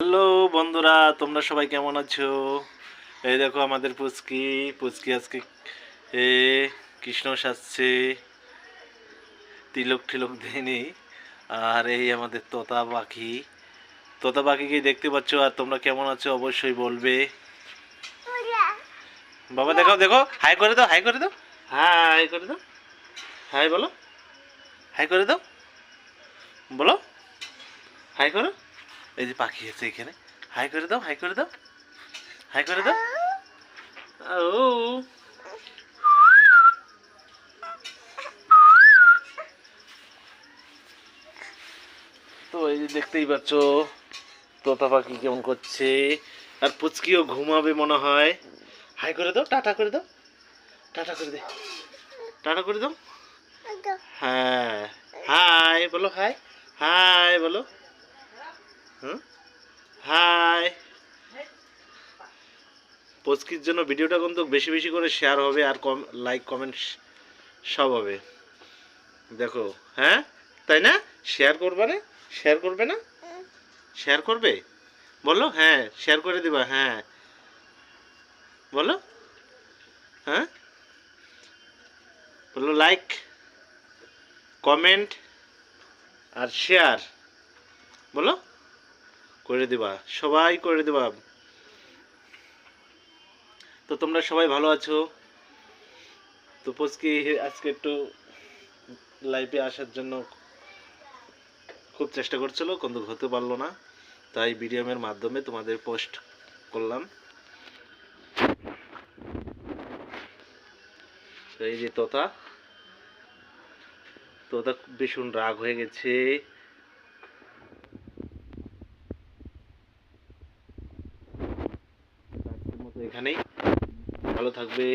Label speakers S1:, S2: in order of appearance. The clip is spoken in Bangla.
S1: হ্যালো বন্ধুরা, তোমরা সবাই কেমন আছো? এই দেখো আমাদের পুচকি পুচকি আজকে এ কৃষ্ণ সাজছে, তিলক ঠিলক দেয়নি। আর এই আমাদের তোতা পাখিকে দেখতে পাচ্ছ। আর তোমরা কেমন আছো অবশ্যই বলবে। বাবা দেখাও, দেখো, হাই করে দাও, হাই করে দাও, হাই করে দাও, হাই বলো, হাই করে দাও, বলো, হাই করো। এই যে পাখি আছে এখানে, হাই করে দাও, হাই করে দাও, হাই করে দাও। ও তো এই যে দেখতেই পাচ্ছ তোতা পাখি কেমন করছে। আর পুচকিও ঘুমাবে মনে হয়। হাই করে দাও, টাটা করে দাও, টাটা করে দে, টাটা করে দাও। হ্যাঁ, হাই বলো, হাই, হাই বলো, হুম, হাই। পুচকির জন্য ভিডিওটা কিন্তু বেশি বেশি করে শেয়ার হবে, আর লাইক কমেন্ট সব হবে। দেখো, হ্যাঁ, তাই না? শেয়ার করবে না? শেয়ার করবে না? শেয়ার করবে? বলো হ্যাঁ, শেয়ার করে দিবা, হ্যাঁ বলো, হ্যাঁ বলো, লাইক কমেন্ট আর শেয়ার বলো, করে দিবা, সবাই করে দিবা। তো তোমরা সবাই ভালো আছো? তো পুচকি আজকে একটু লাইভে আসার জন্য খুব চেষ্টা করছিল, কিন্তু হতে পারলো না। তাই ভিডিওর মাধ্যমে তোমাদের পোস্ট করলাম। তো এই যে তোতা তোতা ভীষণ রাগ হয়ে গেছে। আজকের মতো এখানেই, ভালো থাকবে।